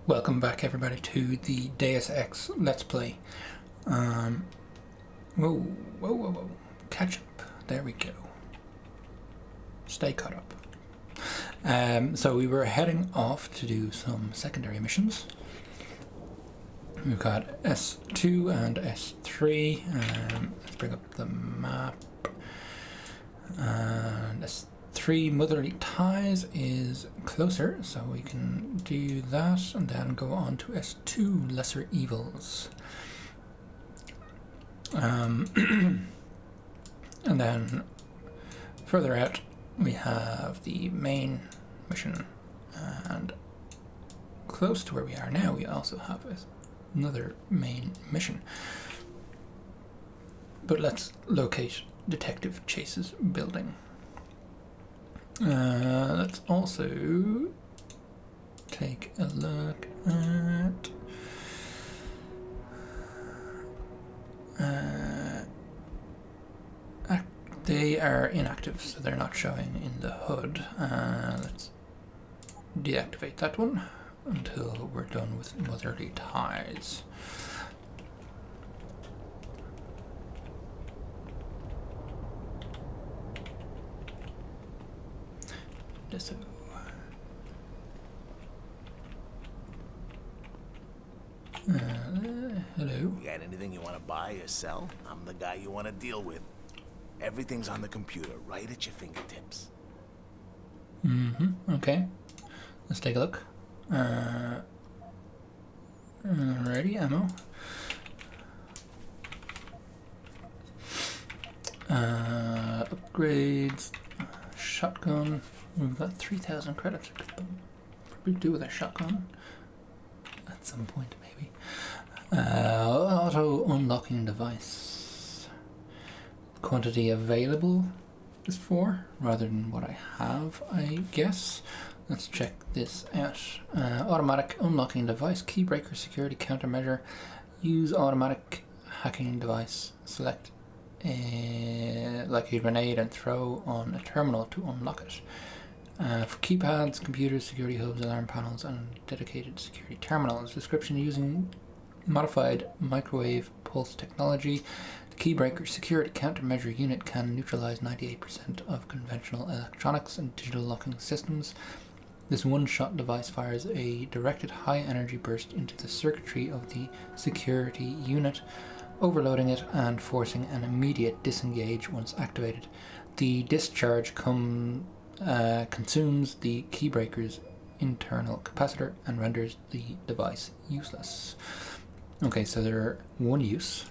Welcome back everybody to the Deus Ex Let's Play. Whoa. Catch up. There we go. Stay caught up. So we were heading off to do some secondary missions. We've got S2 and S3. Let's bring up the map. And S3 Motherly Ties is closer, so we can do that and then go on to S2 Lesser Evils. And then further out we have the main mission, and close to where we are now we also have another main mission. But let's locate Detective Chase's building. Let's also take a look at they are inactive, so they're not showing in the HUD. Let's deactivate that one until we're done with Motherly Ties. So hello. You got anything you want to buy or sell? I'm the guy you want to deal with. Everything's on the computer, right at your fingertips. Okay. Let's take a look. Alrighty, ammo. Upgrades. Shotgun. We've got 3,000 credits. Probably do with a shotgun at some point, maybe. Auto unlocking device. Quantity available is 4 rather than what I have, I guess. Let's check this out. Automatic unlocking device. Keybreaker security countermeasure. Use automatic hacking device. Select like a grenade and throw on a terminal to unlock it. For keypads, computers, security hubs, alarm panels, and dedicated security terminals. Description: using modified microwave pulse technology, the Keybreaker security countermeasure unit can neutralize 98% of conventional electronics and digital locking systems. This one-shot device fires a directed high-energy burst into the circuitry of the security unit, overloading it and forcing an immediate disengage once activated. The discharge consumes the keybreaker's internal capacitor and renders the device useless. Okay, so they're one use.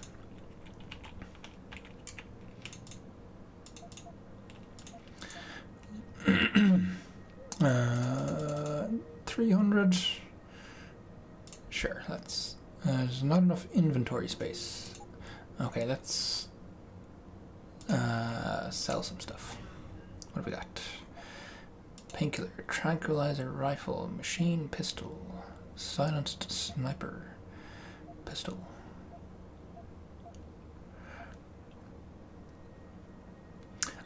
uh, 300. Sure, that's there's not enough inventory space. Okay, let's sell some stuff. What have we got? Painkiller, tranquilizer rifle, machine pistol, silenced sniper pistol.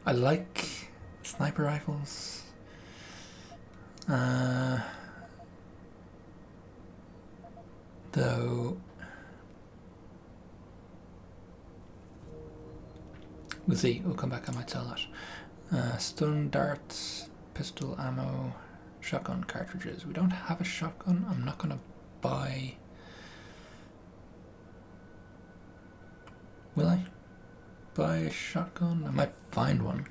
I like sniper rifles. Though we'll see, we'll come back, I might sell that. Stun darts, pistol ammo, shotgun cartridges. We don't have a shotgun. I'm not gonna buy. Will I buy a shotgun? I might find one.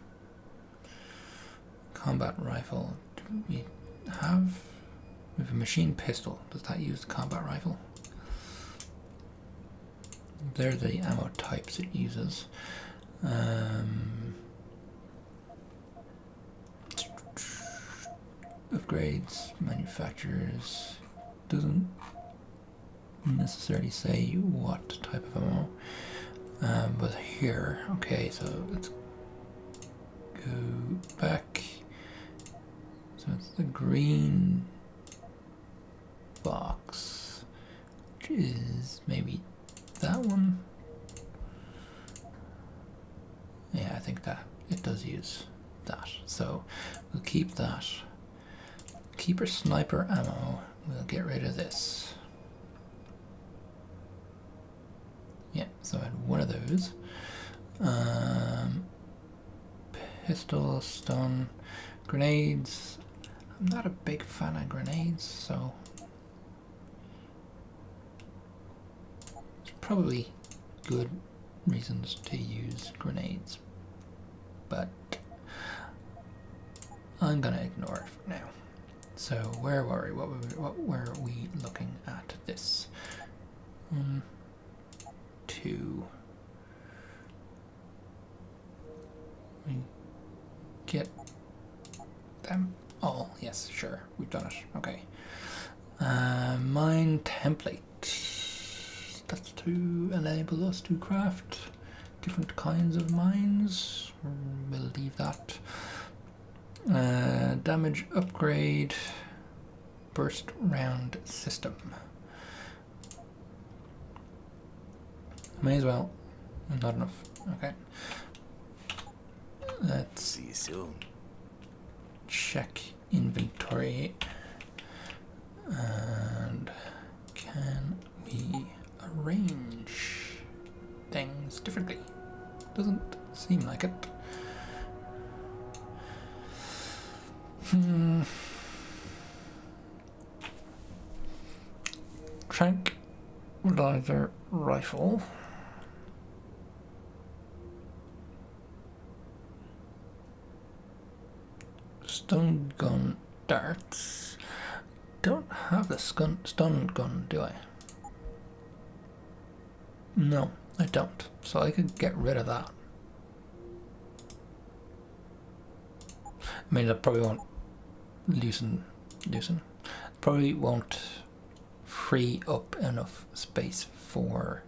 Combat rifle. Do we have a machine pistol? Does that use the combat rifle? They're the ammo types it uses. Upgrades, manufacturers, doesn't necessarily say what type of ammo, but here, okay, so let's go back. So it's the green box, which is maybe that one. Yeah, I think that it does use that, so we'll keep that. Keep our sniper ammo. we'll get rid of this. Yeah, so I had one of those. Pistol, stun, grenades. I'm not a big fan of grenades, so it's probably good reasons to use grenades, but I'm gonna ignore it for now. So where were we? What were we looking at? This 1, 2. We get them all. Yes, sure, we've done it. Okay. Mine template. That's to enable us to craft different kinds of mines. We'll leave that. Damage upgrade. Burst round system. May as well. Not enough. Okay. Let's See you soon. check inventory. And can we arrange things differently? Doesn't seem like it. Tranquilizer rifle. Stun gun darts. Don't have the stun gun, do I? No, I don't. So I could get rid of that. I mean, that probably won't loosen. Probably won't free up enough space for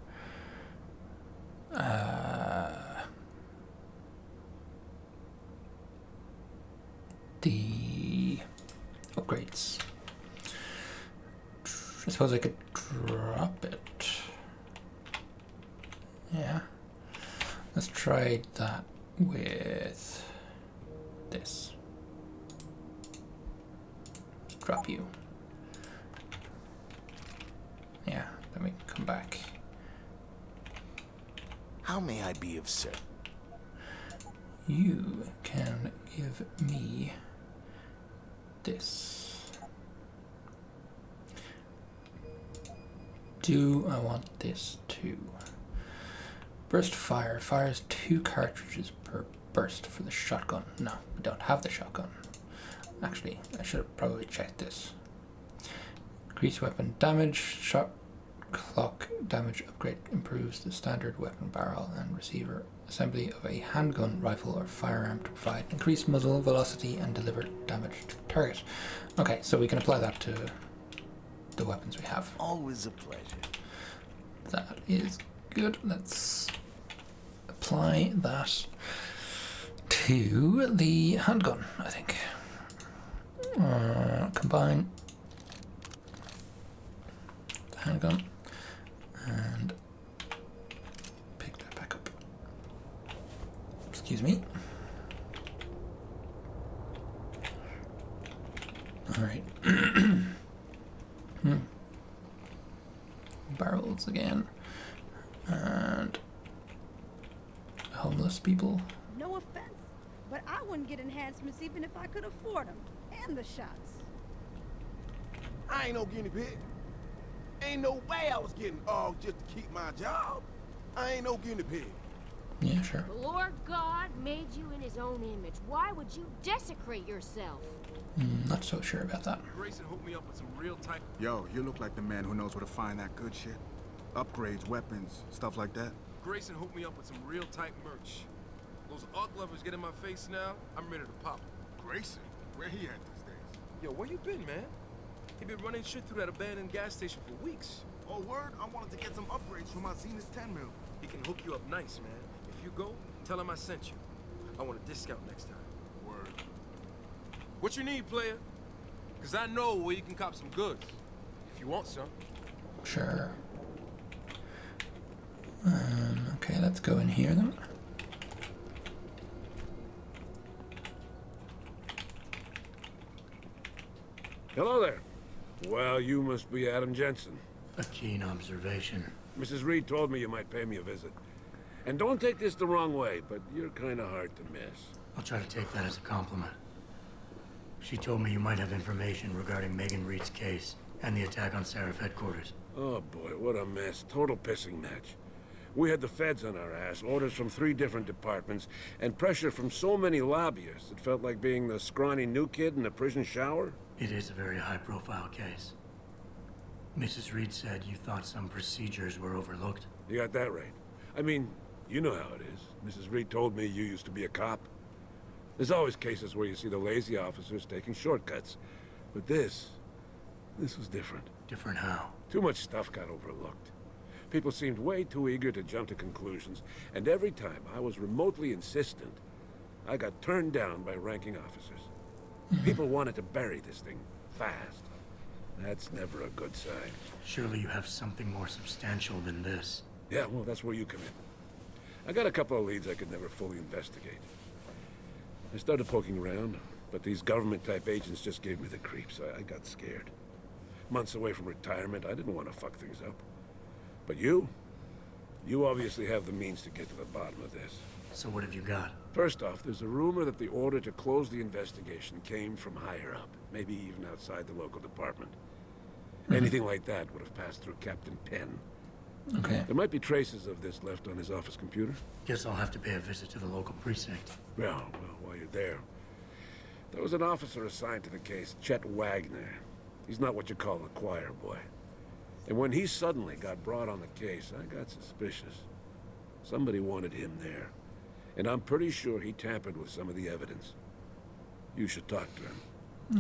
the upgrades. I suppose I could drop it. Yeah. Let's try that with this. Drop you. Yeah, let me come back. How may I be of service? You can give me this. Do I want this too? Burst fire. Fires 2 cartridges per burst for the shotgun. No, we don't have the shotgun. Actually, I should have probably checked this. Increase weapon damage. Shot clock damage upgrade improves the standard weapon barrel and receiver assembly of a handgun, rifle, or firearm to provide increased muzzle velocity and deliver damage to target. Okay, so we can apply that to the weapons we have. Always a pleasure. That is good. Let's apply that to the handgun, I think. Combine the handgun and pick that back up. Excuse me. All right. Barrels again. And homeless people. No offense, but I wouldn't get enhancements even if I could afford them. And the shots. I ain't no guinea pig. Ain't no way I was getting off just to keep my job. I ain't no guinea pig. Yeah, sure. The Lord God made you in his own image. Why would you desecrate yourself? Not so sure about that. Grayson hooked me up with some real tight. Yo, you look like the man who knows where to find that good shit. Upgrades, weapons, stuff like that. Grayson hooked me up with some real tight merch. Those art lovers get in my face now, I'm ready to pop. Grayson? Where he at these days? Yo, where you been, man? He been running shit through that abandoned gas station for weeks. Oh, word? I wanted to get some upgrades for my Zenith 10 mil. He can hook you up nice, man. If you go, tell him I sent you. I want a discount next time. Word. What you need, player? Cause I know where you can cop some goods. If you want some. Sure. Okay, let's go in here then. Hello there. Well, you must be Adam Jensen. A keen observation. Mrs. Reed told me you might pay me a visit. And don't take this the wrong way, but you're kind of hard to miss. I'll try to take that as a compliment. She told me you might have information regarding Megan Reed's case and the attack on Seraph headquarters. Oh boy, what a mess. Total pissing match. We had the feds on our ass, orders from 3 different departments, and pressure from so many lobbyists, it felt like being the scrawny new kid in a prison shower. It is a very high-profile case. Mrs. Reed said you thought some procedures were overlooked. You got that right. I mean, you know how it is. Mrs. Reed told me you used to be a cop. There's always cases where you see the lazy officers taking shortcuts. But this was different. Different how? Too much stuff got overlooked. People seemed way too eager to jump to conclusions, and every time I was remotely insistent, I got turned down by ranking officers. People wanted to bury this thing fast. That's never a good sign. Surely you have something more substantial than this. Yeah, well, that's where you come in. I got a couple of leads I could never fully investigate. I started poking around, but these government-type agents just gave me the creeps. I got scared. Months away from retirement, I didn't want to fuck things up. But you obviously have the means to get to the bottom of this. So what have you got? First off, there's a rumor that the order to close the investigation came from higher up, maybe even outside the local department. Anything like that would have passed through Captain Penn. Okay. There might be traces of this left on his office computer. Guess I'll have to pay a visit to the local precinct. Well, while you're there, there was an officer assigned to the case, Chet Wagner. He's not what you call a choir boy. And when he suddenly got brought on the case, I got suspicious. Somebody wanted him there. And I'm pretty sure he tampered with some of the evidence. You should talk to him.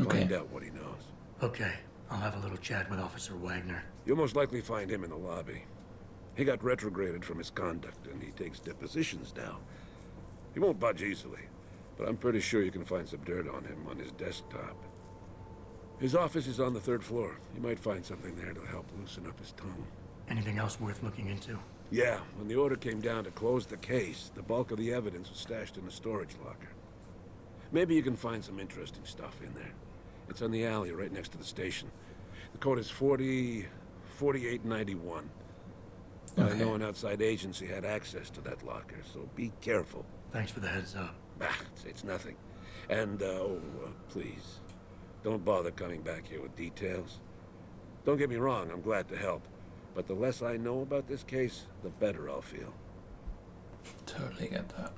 Okay. Find out what he knows. Okay, I'll have a little chat with Officer Wagner. You'll most likely find him in the lobby. He got retrograded from his conduct, and he takes depositions now. He won't budge easily, but I'm pretty sure you can find some dirt on him on his desktop. His office is on the 3rd floor. You might find something there to help loosen up his tongue. Anything else worth looking into? Yeah, when the order came down to close the case, the bulk of the evidence was stashed in the storage locker. Maybe you can find some interesting stuff in there. It's on the alley right next to the station. The code is 4891. I know an outside agency had access to that locker, so be careful. Thanks for the heads up. It's nothing. And, please, don't bother coming back here with details. Don't get me wrong, I'm glad to help. But the less I know about this case, the better I'll feel. Totally get that.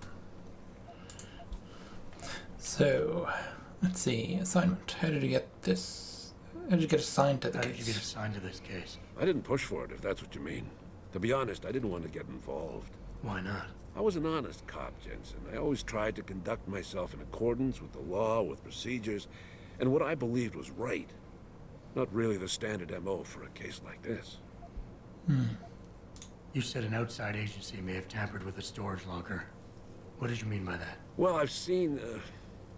So, let's see. Assignment. How did you get this? How did you get assigned to the How case? did you get assigned to this case? I didn't push for it, if that's what you mean. To be honest, I didn't want to get involved. Why not? I was an honest cop, Jensen. I always tried to conduct myself in accordance with the law, with procedures, and what I believed was right. Not really the standard MO for a case like this. You said an outside agency may have tampered with the storage locker. What did you mean by that? Well, I've seen,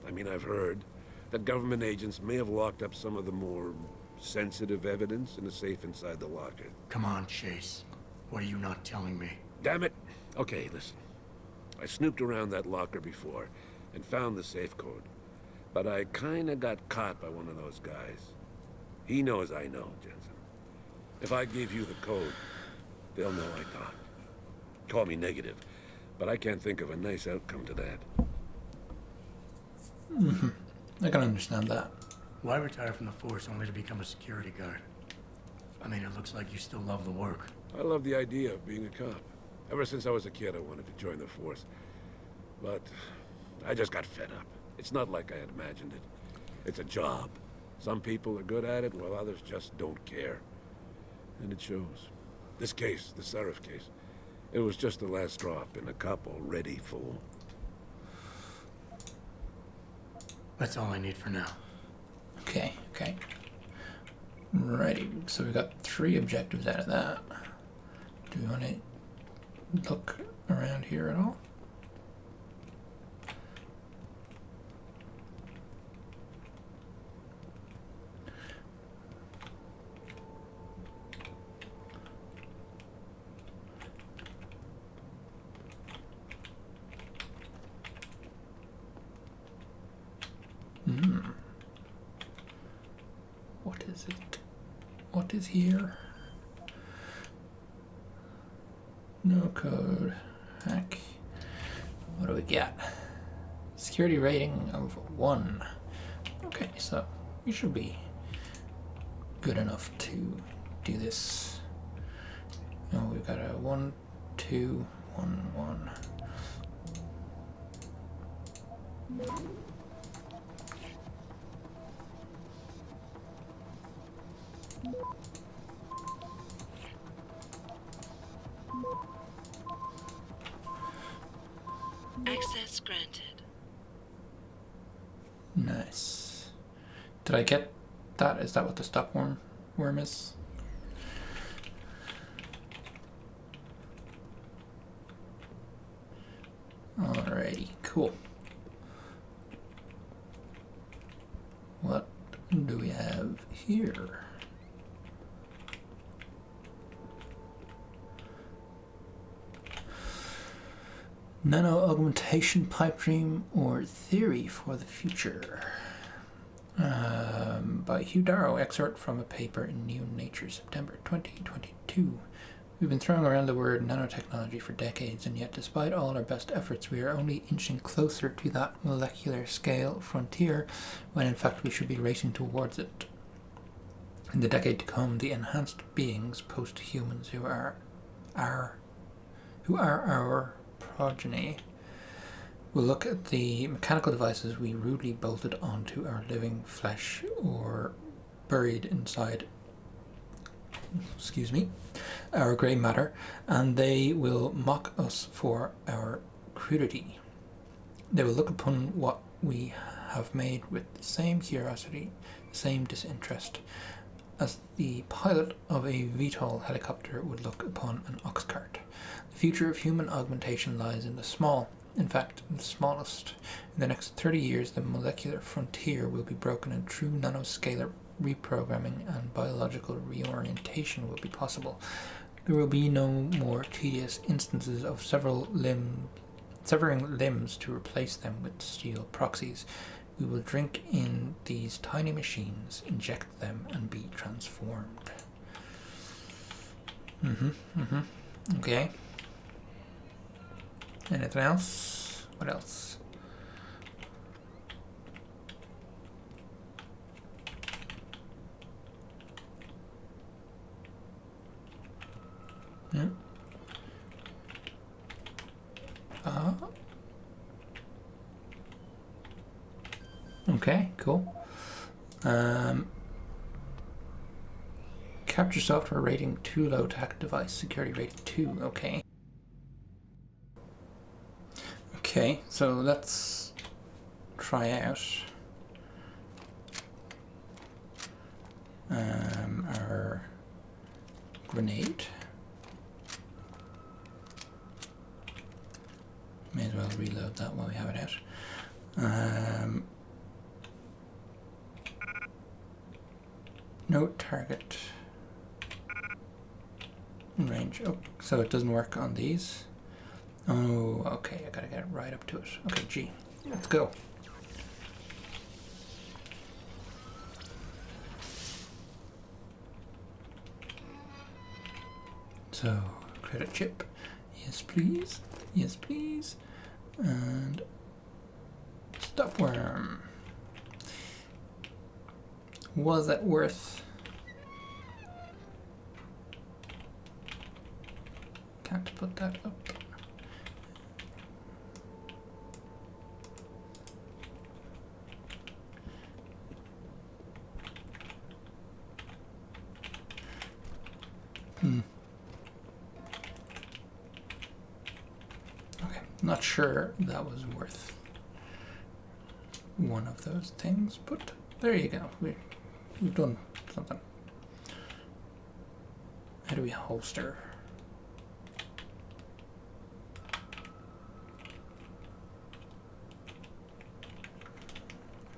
I've heard that government agents may have locked up some of the more sensitive evidence in a safe inside the locker. Come on, Chase. What are you not telling me? Damn it! Okay, listen. I snooped around that locker before and found the safe code. But I kinda got caught by one of those guys. He knows I know, Jensen. If I give you the code, they'll know I talked. Call me negative, but I can't think of a nice outcome to that. I can understand that. Why retire from the force only to become a security guard? I mean, it looks like you still love the work. I love the idea of being a cop. Ever since I was a kid, I wanted to join the force. But I just got fed up. It's not like I had imagined it. It's a job. Some people are good at it, while others just don't care. And it shows. This case, the Seraph case, it was just the last drop in a cup already full. That's all I need for now. Okay. Righty, so we got 3 objectives out of that. Do we want to look around here at all? What is it? what is here? No code. Hack. What do we get? Security rating of 1. Okay, so we should be good enough to do this. Oh, we've got a 1, 2, 1, 1. Access granted. Nice. Did I get that? Is that what the stop worm is? Alrighty, cool. What do we have here? Nano augmentation pipe dream or theory for the future. By Hugh Darrow, excerpt from a paper in New Nature, September 2022. We've been throwing around the word nanotechnology for decades, and yet despite all our best efforts, we are only inching closer to that molecular scale frontier, when in fact we should be racing towards it. In the decade to come, the enhanced beings, post-humans, who are our progeny, will look at the mechanical devices we rudely bolted onto our living flesh or buried inside, our grey matter, and they will mock us for our crudity. They will look upon what we have made with the same curiosity, the same disinterest, as the pilot of a VTOL helicopter would look upon an ox cart. The future of human augmentation lies in the small, in fact, the smallest. In the next 30 years, the molecular frontier will be broken and true nanoscalar reprogramming and biological reorientation will be possible. There will be no more tedious instances of severing limbs to replace them with steel proxies. We will drink in these tiny machines, inject them, and be transformed. Okay. Anything else? What else? Yeah. Okay, cool. Capture software rating 2 low tech device security rating 2. Okay. Okay, so let's try out our grenade. May as well reload that while we have it out. No target range. Oh, so it doesn't work on these. Oh, okay, I gotta get right up to it. Okay, G, let's go. So, credit chip. Yes, please. Yes, please. And stop worm. Was that worth? Can't put that up. Okay, not sure that was worth one of those things, but there you go. We've done something. How do we holster?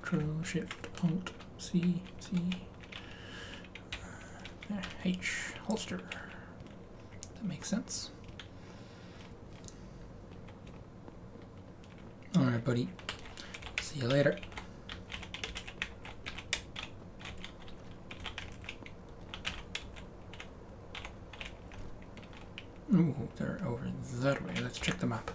Control Shift Alt C H holster. That makes sense. All right, buddy. See you later. Ooh, they're over that way. Let's check the map.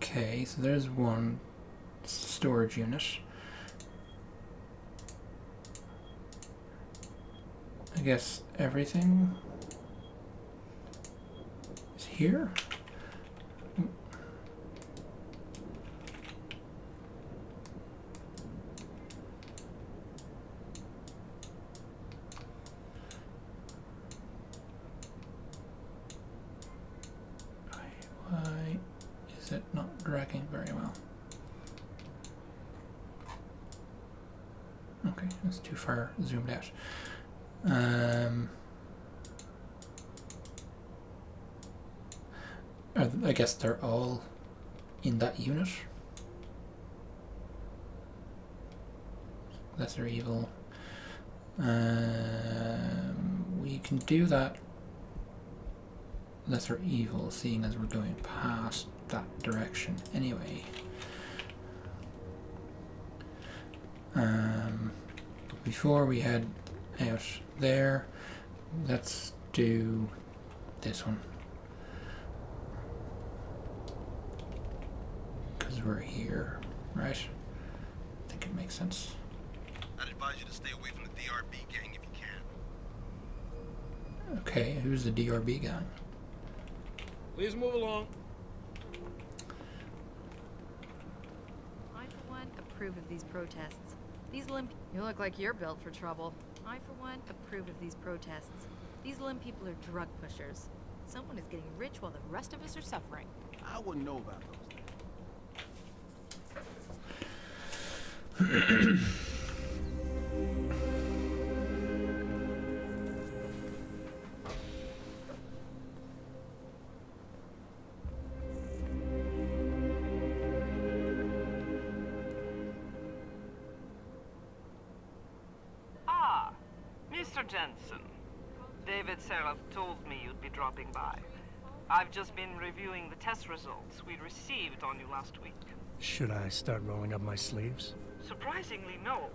Okay, so there's one storage unit. I guess everything is here. Why is it not dragging very well? Okay, that's too far zoomed out. I guess they're all in that unit. Lesser evil. We can do that lesser evil, seeing as we're going past that direction anyway. Before we head out there, let's do this one, because we're here, right? I think it makes sense. I'd advise you to stay away from the DRB gang if you can. Okay, who's the DRB gang? Please move along. I, for one, approve of these protests. These limp... You look like you're built for trouble. I, for one, approve of these protests. These limp people are drug pushers. Someone is getting rich while the rest of us are suffering. I wouldn't know about those things. Mr. Jensen, David Seraph told me you'd be dropping by. I've just been reviewing the test results we received on you last week. Should I start rolling up my sleeves? Surprisingly, no.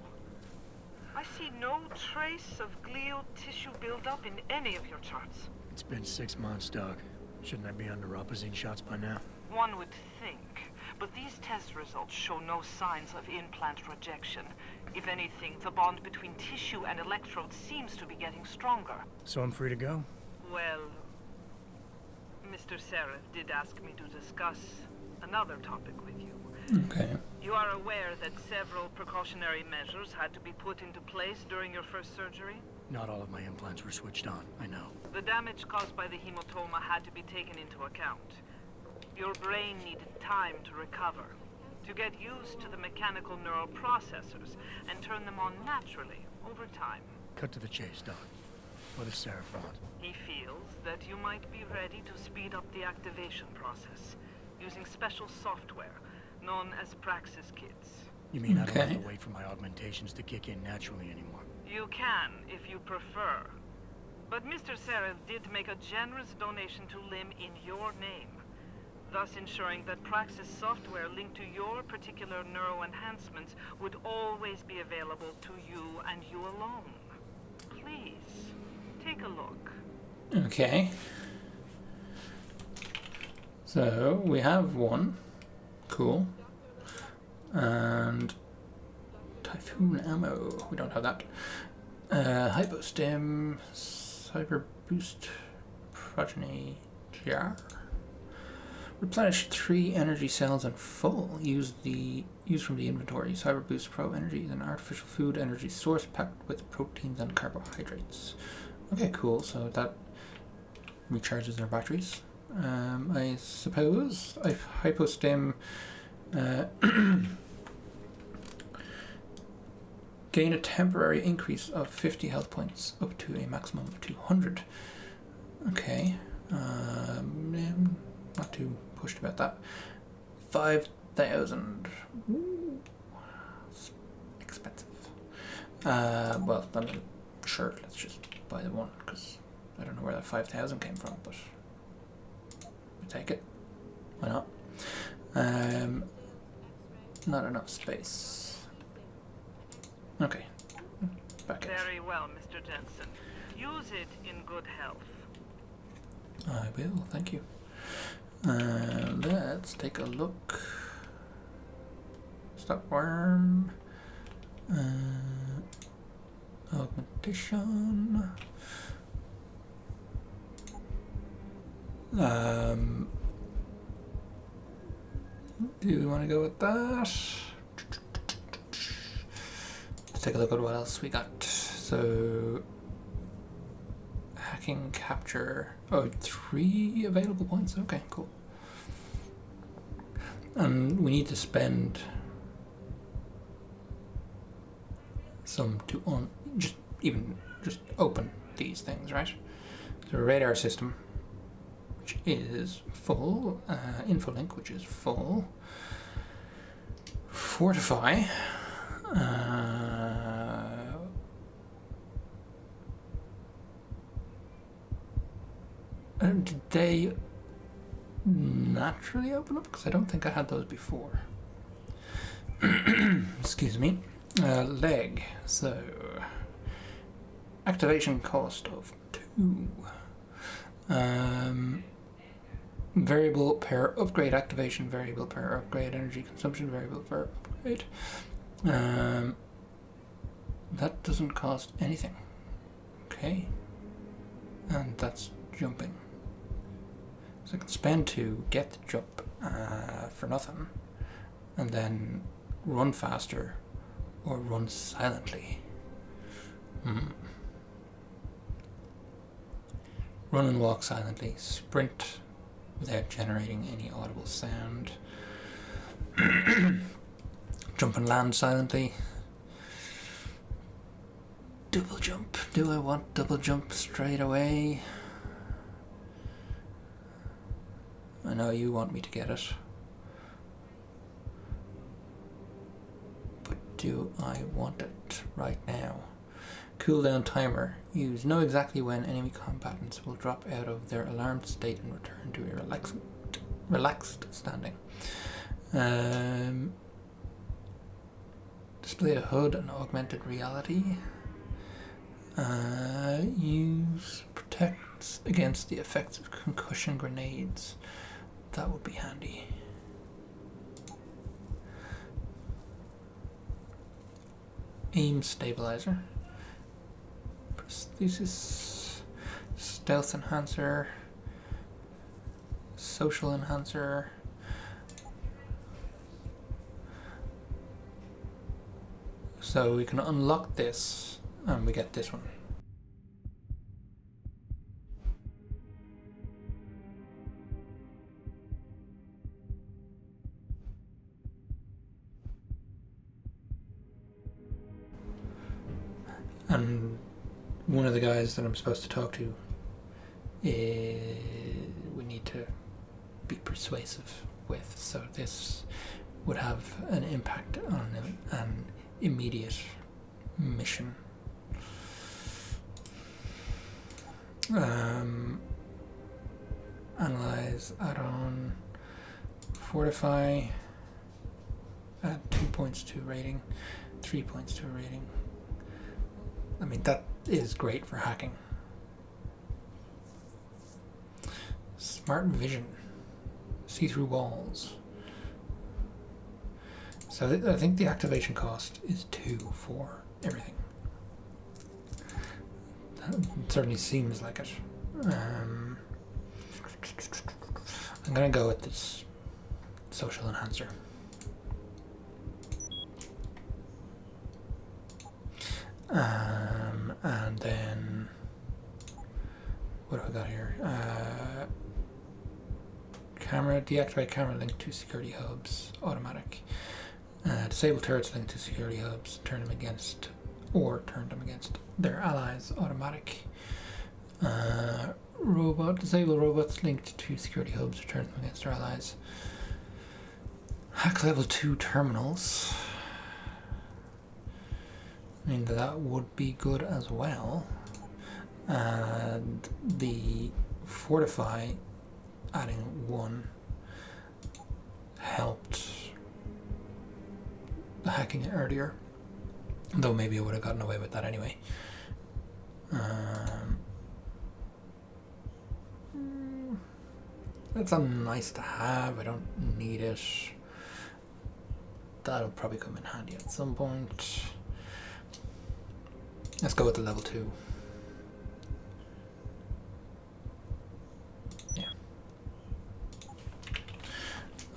I see no trace of glial tissue buildup in any of your charts. It's been 6 months, Doc. Shouldn't I be under Rapazine shots by now? One would think, but these test results show no signs of implant rejection. If anything, the bond between tissue and electrodes seems to be getting stronger. So I'm free to go? Well, Mr. Seraph did ask me to discuss another topic with you. Okay. You are aware that several precautionary measures had to be put into place during your first surgery? Not all of my implants were switched on, I know. The damage caused by the hematoma had to be taken into account. Your brain needed time to recover, to get used to the mechanical neural processors and turn them on naturally over time. Cut to the chase, Doc. What does Seraph want? He feels that you might be ready to speed up the activation process using special software known as Praxis Kits. You mean I don't have to wait for my augmentations to kick in naturally anymore? You can, if you prefer. But Mr. Seraph did make a generous donation to LIM in your name, thus ensuring that Praxis software linked to your particular neuro enhancements would always be available to you and you alone. Please, take a look. Okay. So, we have one. Cool. And Typhoon ammo. We don't have that. Hypostim, Cyber Boost, Progeny Jar. Replenish 3 energy cells in full. Use from the inventory. Cyber Boost Pro Energy is an artificial food energy source packed with proteins and carbohydrates. Okay, cool. So that recharges our batteries. I suppose Hypostim. Gain a temporary increase of 50 health points up to a maximum of 200. Okay. Not too pushed about that. 5,000. Expensive. Well, I mean, sure, let's just buy the one, because I don't know where that 5,000 came from, but we take it. Why not? Not enough space. Okay. Back Very well, Mr. Jensen. Use it in good health. I will, thank you. Let's take a look. Stop worm. Augmentation. Do we want to go with that? Let's take a look at what else we got. So, hacking, capture. Oh, 3 available points. Okay, cool. And we need to spend some to just open these things, right? So radar system, which is full, infolink, which is full, fortify, did they naturally open up? Because I don't think I had those before. Excuse me. Leg, so activation cost of 2. Variable per upgrade activation, variable per upgrade energy consumption, variable per upgrade. That doesn't cost anything. Okay. And that's jumping. So I can spend 2, get the jump for nothing, and then run faster or run silently. Run and walk silently. Sprint without generating any audible sound. Jump and land silently. Double jump. Do I want double jump straight away? I know you want me to get it. But do I want it right now? Cooldown timer. Use. Know exactly when enemy combatants will drop out of their alarmed state and return to a relaxed standing. Display a HUD and augmented reality. Use protects against the effects of concussion grenades. That would be handy. Aim stabilizer. Prosthesis. Stealth enhancer. Social enhancer. So we can unlock this and we get this one. And one of the guys that I'm supposed to talk to, we need to be persuasive with, so this would have an impact on an immediate mission. Analyze, add-on, fortify, add 2 points to rating, 3 points to rating. I mean, that is great for hacking. Smart vision, see through walls. So I think the activation cost is 2 for everything. That certainly seems like it. I'm gonna go with this social enhancer. And then what have I got here? Camera, deactivate camera linked to security hubs, automatic. Disable turrets linked to security hubs, turn them against their allies, automatic. Disable robots linked to security hubs, turn them against their allies. Hack level 2 terminals. I mean, that would be good as well. And the fortify, adding 1, helped the hacking earlier. Though maybe I would have gotten away with that anyway. That's a nice to have. I don't need it. That'll probably come in handy at some point. Let's go with the level 2. Yeah.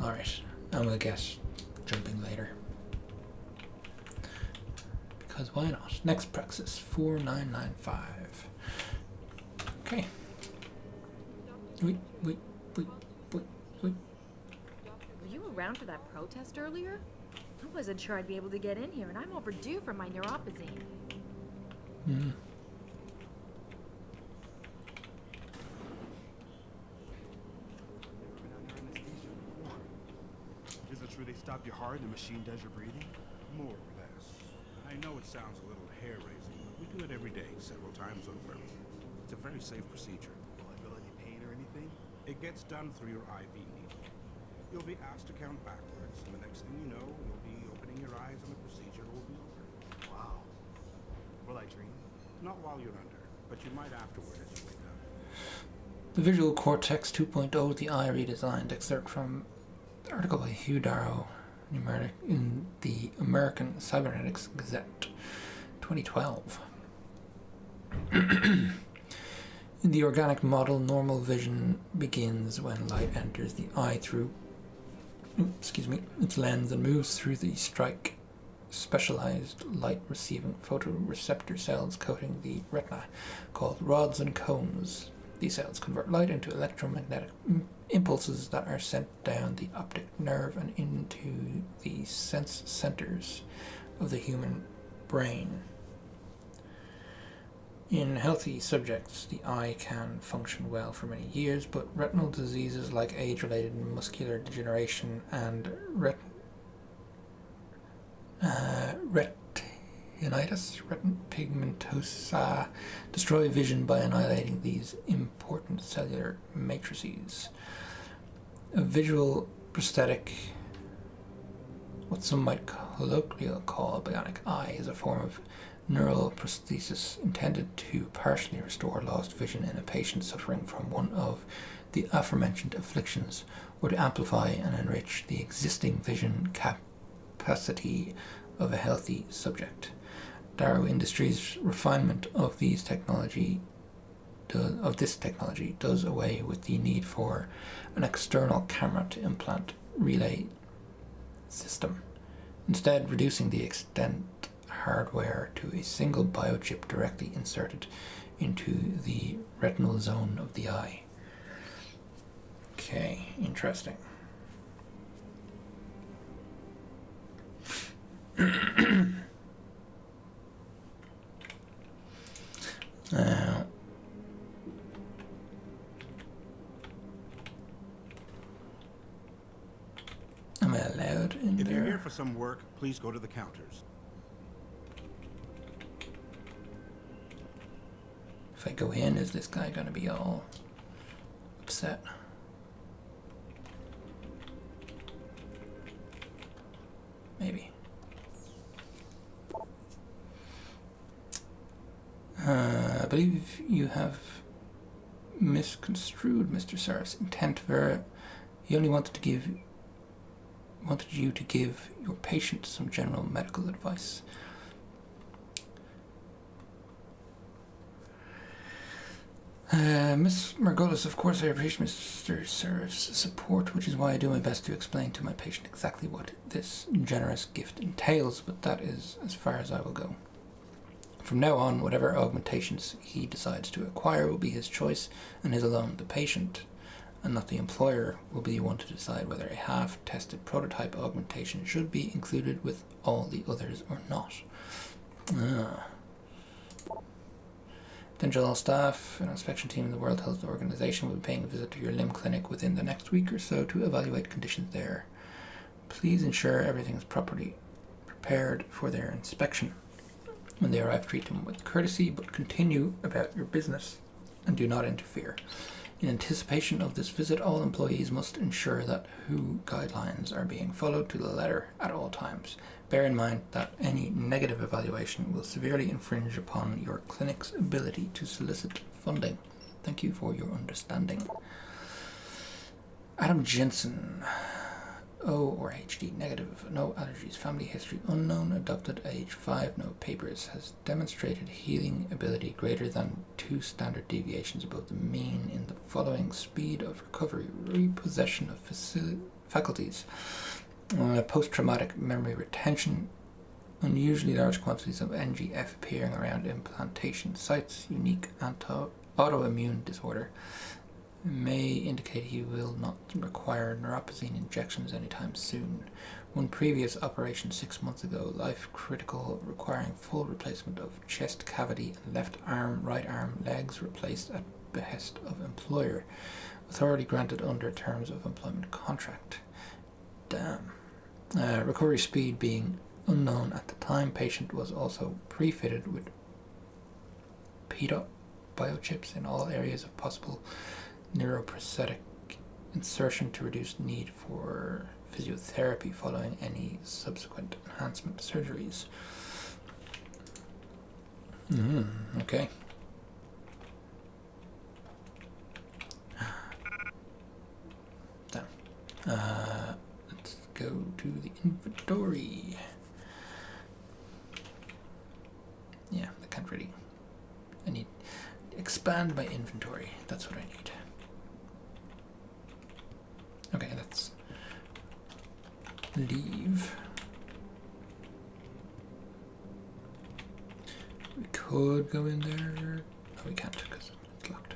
Alright, and we'll get jumping later. Because why not? Next praxis, 4995. Okay. Wait. Were you around for that protest earlier? I wasn't sure I'd be able to get in here, and I'm overdue for my neuropathy. Is it true they stop your heart and the machine does your breathing? More or less. I know it sounds a little hair-raising, but we do it every day, several times over. It's a very safe procedure. Will I feel any pain or anything? It gets done through your IV needle. You'll be asked to count backwards, and the next thing you know, you'll be opening your eyes and the procedure will be over. Wow. Will I dream? Not while you're under, but you might afterward as you wake up. The Visual Cortex 2.0, the eye redesigned, excerpt from the article by Hugh Darrow in the American Cybernetics Gazette, 2012. In the organic model, normal vision begins when light enters the eye through its lens and moves through the specialized light receiving photoreceptor cells coating the retina, called rods and cones. These cells convert light into electromagnetic impulses that are sent down the optic nerve and into the sense centers of the human brain. In healthy subjects, the eye can function well for many years, but retinal diseases like age-related muscular degeneration and retinitis pigmentosa destroy vision by annihilating these important cellular matrices. A visual prosthetic, what some might colloquially call a bionic eye, is a form of neural prosthesis intended to partially restore lost vision in a patient suffering from one of the aforementioned afflictions, or to amplify and enrich the existing vision capacity of a healthy subject. Darrow Industries' refinement of this technology does away with the need for an external camera to implant relay system, instead reducing the extent hardware to a single biochip directly inserted into the retinal zone of the eye. Okay, interesting. Now, am I allowed in If there? you're here for some work, please go to the counters. If I go in, is this guy going to be all upset? Maybe. I believe you have misconstrued Mr. Sarah's intent. He only wanted you to give your patient some general medical advice. Miss Margolis, of course I appreciate Mr. Serif's support, which is why I do my best to explain to my patient exactly what this generous gift entails, but that is as far as I will go. From now on, whatever augmentations he decides to acquire will be his choice, and his alone. The patient, and not the employer, will be the one to decide whether a half-tested prototype augmentation should be included with all the others or not. Potential staff, an inspection team of the World Health Organization will be paying a visit to your limb clinic within the next week or so to evaluate conditions there. Please ensure everything is properly prepared for their inspection. When they arrive, treat them with courtesy, but continue about your business and do not interfere. In anticipation of this visit, all employees must ensure that WHO guidelines are being followed to the letter at all times. Bear in mind that any negative evaluation will severely infringe upon your clinic's ability to solicit funding. Thank you for your understanding. Adam Jensen. O or HD, negative, no allergies, family history unknown, adopted, age 5, no papers, has demonstrated healing ability greater than 2 standard deviations above the mean in the following: speed of recovery, repossession of faculties, post-traumatic memory retention, unusually large quantities of NGF appearing around implantation sites, unique autoimmune disorder, may indicate he will not require neuropozyne injections anytime soon. One previous operation 6 months ago, life critical, requiring full replacement of chest cavity and left arm, right arm, legs replaced at behest of employer. Authority granted under terms of employment contract. Damn. Recovery speed being unknown at the time. Patient was also pre-fitted with biochips in all areas of possible neuroprosthetic insertion to reduce need for physiotherapy following any subsequent enhancement surgeries. Okay. Damn. Let's go to the inventory. Yeah, I can't really. I need to expand my inventory. That's what I need. Okay, let's leave. We could go in there. No, we can't because it's locked.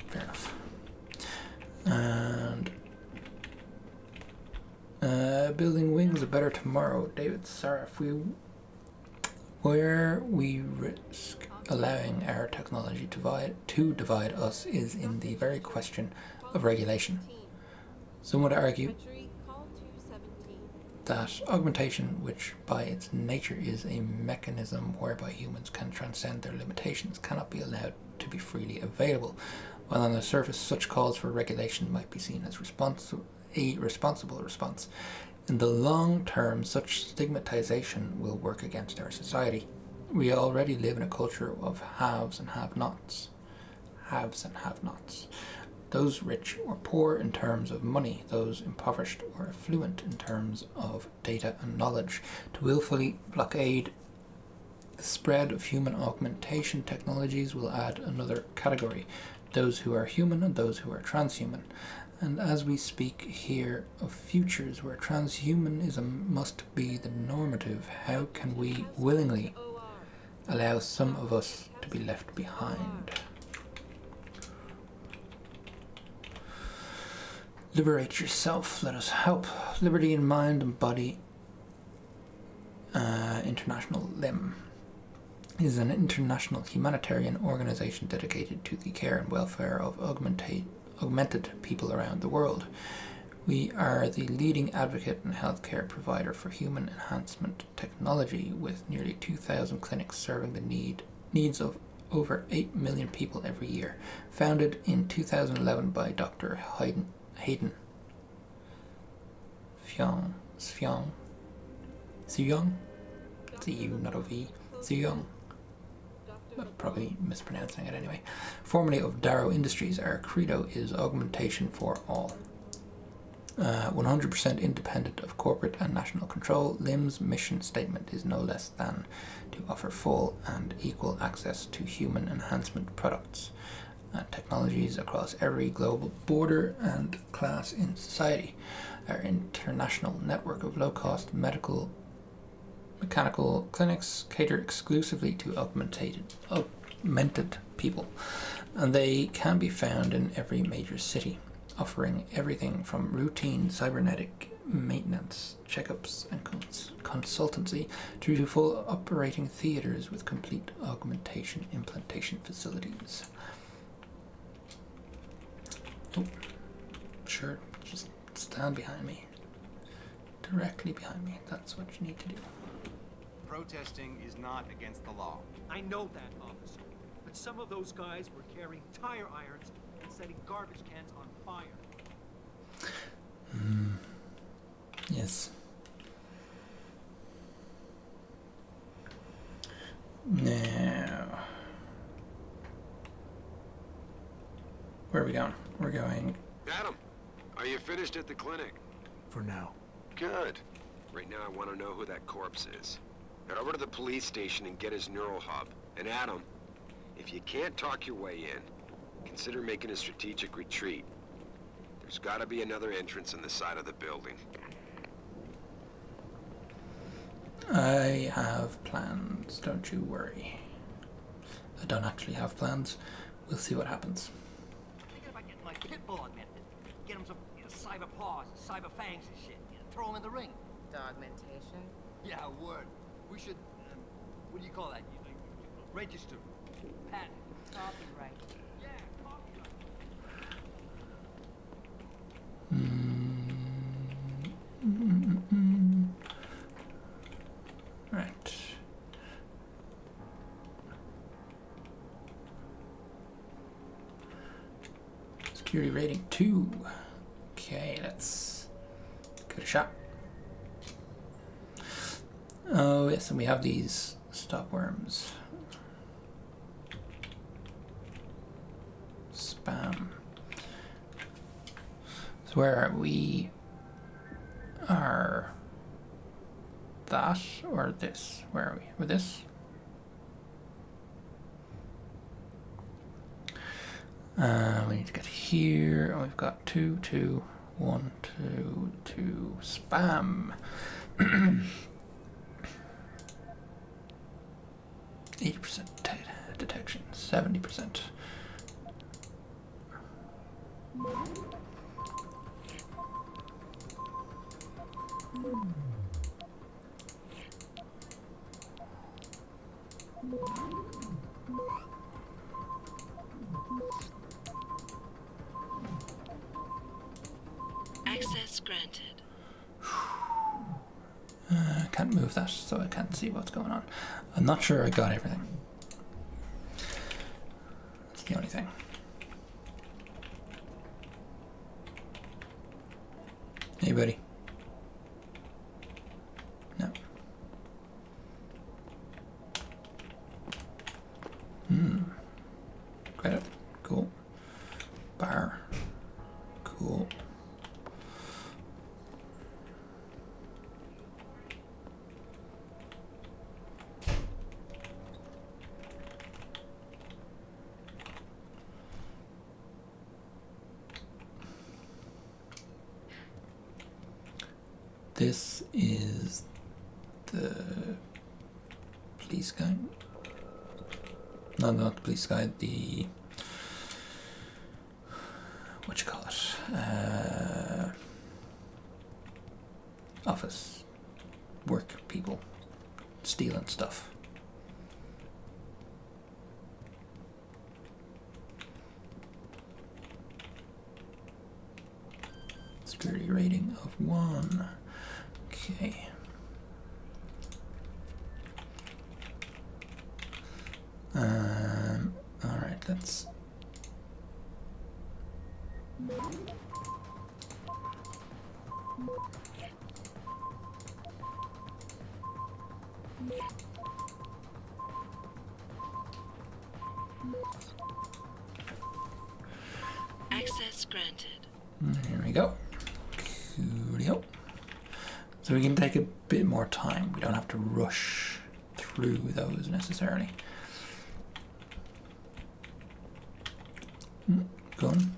Fair enough. And building wings a better tomorrow. David Saraf, where we risk allowing our technology to divide us is in the very question of regulation. Some would argue that augmentation, which by its nature is a mechanism whereby humans can transcend their limitations, cannot be allowed to be freely available, while on the surface such calls for regulation might be seen as a responsible response. In the long term, such stigmatization will work against our society. We already live in a culture of haves and have-nots. Haves and have-nots. Those rich or poor in terms of money, those impoverished or affluent in terms of data and knowledge. To willfully blockade the spread of human augmentation technologies will add another category, those who are human and those who are transhuman. And as we speak here of futures where transhumanism must be the normative, how can we willingly allow some of us to be left behind? Liberate yourself, let us help. Liberty in mind and body. International LIM is an international humanitarian organization dedicated to the care and welfare of augmented people around the world. We are the leading advocate and healthcare provider for human enhancement technology, with nearly 2,000 clinics serving the needs of over 8 million people every year. Founded in 2011 by Dr. Hayden Fyong. It's a U, not a V. Fyong. I'm probably mispronouncing it anyway. Formerly of Darrow Industries, our credo is augmentation for all. 100% independent of corporate and national control, LIM's mission statement is no less than to offer full and equal access to human enhancement products and technologies across every global border and class in society. Our international network of low-cost mechanical clinics cater exclusively to augmented people, and they can be found in every major city, offering everything from routine cybernetic maintenance, checkups and consultancy through to full operating theaters with complete augmentation implantation facilities. Oh, sure, just stand behind me. Directly behind me. That's what you need to do. Protesting is not against the law. I know that, officer. But some of those guys were carrying tire irons and setting garbage cans on fire. Yes. Now, where are we going? We're going Adam, are you finished at the clinic? For now. Good. Right now I want to know who that corpse is. Head over to the police station and get his neural hub. And Adam, if you can't talk your way in, consider making a strategic retreat. There's got to be another entrance on the side of the building. I have plans, don't you worry. I don't actually have plans. We'll see what happens. Thinking about getting my pit bull augmented. Get him some cyber paws, cyber fangs and shit. Throw him in the ring. Augmentation? Yeah, word. We should, what do you call that? Register. Patent. Copyright. Yeah, copyright. Right. Security rating 2. Okay, let's give it a shot. Oh yes, and we have these stop worms. Spam. So where are we? Are that or this? Where are we? With this? We need to get here. Oh, we've got 2, 2, 1, 2, 2. Spam. 80% detection. 70%. Access granted. Can't move that, so I can't see what's going on. I'm not sure I got everything. That's the only thing. Anybody? No. Credit. Cool. Bar. Cool. This is the police guy. No, not the police guy, the... what you call it? Office. Work people. Stealing stuff. Security rating of 1. Okay. All right, let's. Access granted. Here we go. Coolio. So we can take a bit more time. We don't have to rush through those necessarily. Gun.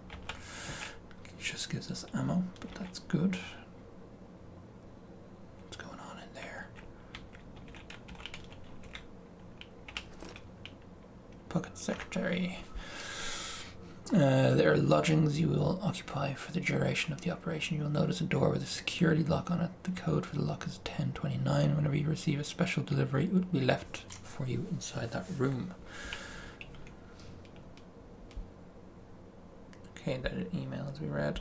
Just gives us ammo, but that's good. What's going on in there? Pocket secretary. There are lodgings you will occupy for the duration of the operation. You will notice a door with a security lock on it. The code for the lock is 1029. Whenever you receive a special delivery, it will be left for you inside that room. Okay, that email as we read.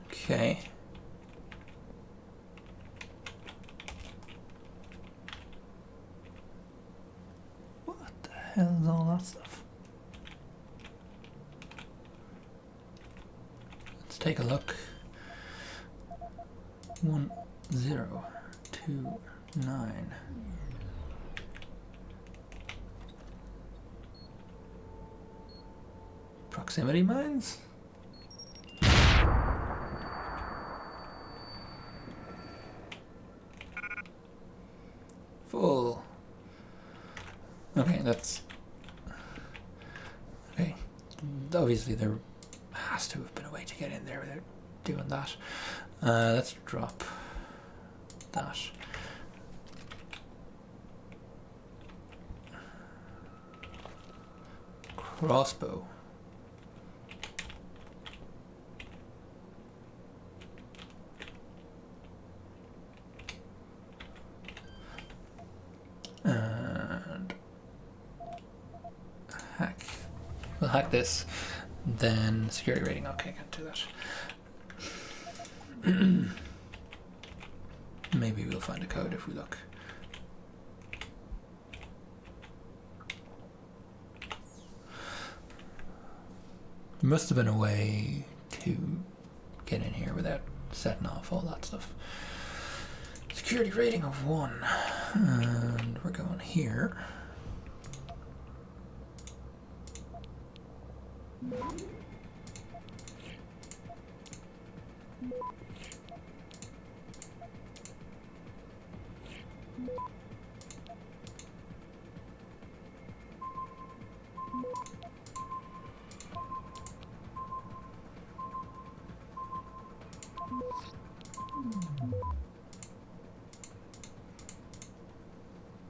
Okay. Hell is all that stuff? Let's take a look. 1029. Proximity mines? Full. Okay, that's... Okay. Obviously there has to have been a way to get in there without doing that. Let's drop that. Crossbow. And hack. We'll hack this. Then security rating. Okay, can't do that. Maybe we'll find a code if we look. There must have been a way to get in here without setting off all that stuff. Security rating of 1. And we're going here.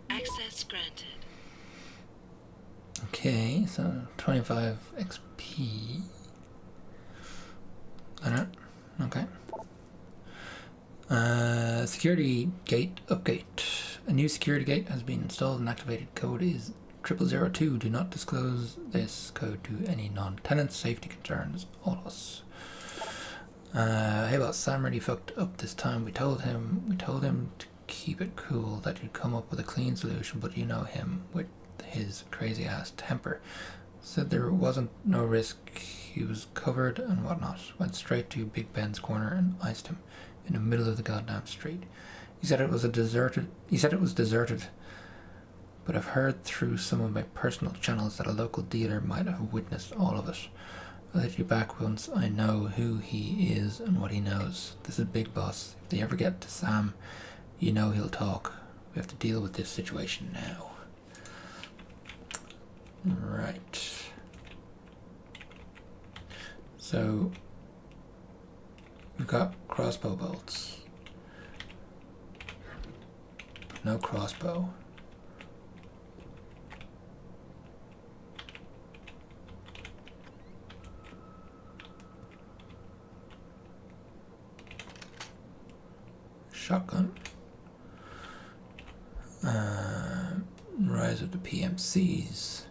Access granted. Okay, so 25 XP. Okay. Security gate update. A new security gate has been installed and activated. Code is 0002. Do not disclose this code to any non-tenants. Safety concerns all of us. Hey boss, Sam really fucked up this time. We told him to keep it cool, that you'd come up with a clean solution, but you know him with his crazy ass temper. Said there wasn't no risk, he was covered and whatnot. Went straight to Big Ben's corner and iced him in the middle of the goddamn street. He said it was deserted, but I've heard through some of my personal channels that a local dealer might have witnessed all of it. I'll let you back once I know who he is and what he knows. This is Big Boss. If they ever get to Sam, you know he'll talk. We have to deal with this situation now. Right. So we've got crossbow bolts. But no crossbow. Shotgun. Rise of the PMCs.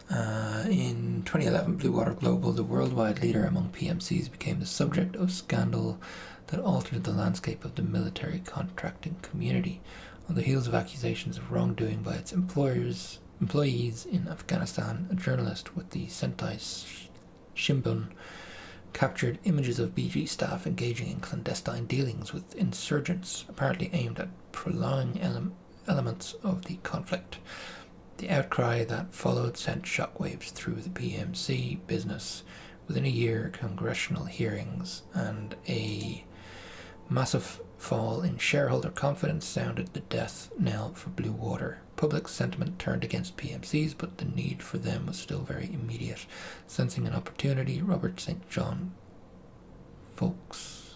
In 2011, Blue Water Global, the worldwide leader among PMCs, became the subject of scandal that altered the landscape of the military contracting community. On the heels of accusations of wrongdoing by its employees in Afghanistan, a journalist with the Sentai Shimbun captured images of BG staff engaging in clandestine dealings with insurgents, apparently aimed at prolonging elements of the conflict. The outcry that followed sent shockwaves through the PMC business. Within a year, congressional hearings and a massive fall in shareholder confidence sounded the death knell for Blue Water. Public sentiment turned against PMCs, but the need for them was still very immediate. Sensing an opportunity, Robert St. John Folks,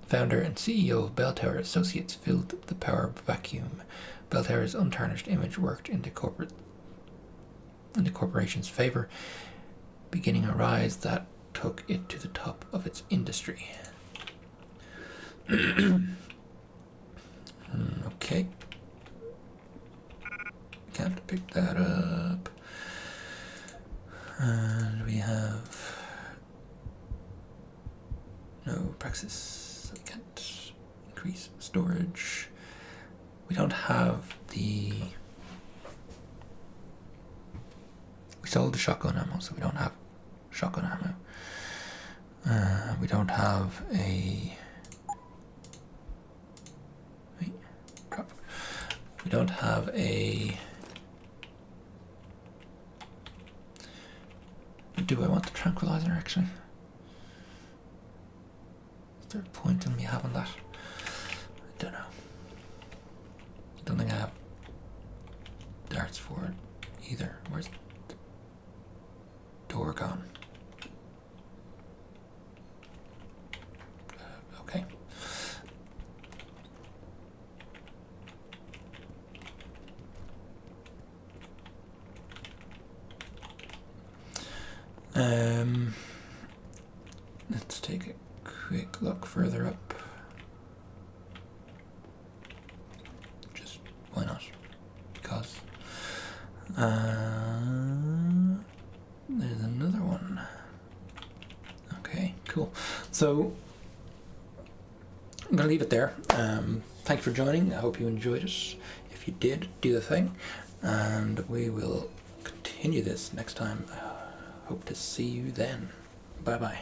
founder and CEO of Bell Tower Associates, filled the power vacuum. Bell Tower's untarnished image worked in the corporation's favor, beginning a rise that took it to the top of its industry. Okay. Can't pick that up. And we have no praxis, so we can't increase storage. We don't have the... We sold the shotgun ammo, so we don't have shotgun ammo. We don't have a... Wait, drop. We don't have a Do I want the tranquilizer actually? Is there a point in me having that? I don't know. I don't think I have darts for it either. Where's the door gone? Okay. Let's take a quick look further up. Just why not? Because there's another one. Okay, cool. So I'm gonna leave it there. Thank you for joining. I hope you enjoyed it. If you did, do the thing, and we will continue this next time. I hope to see you then. Bye bye.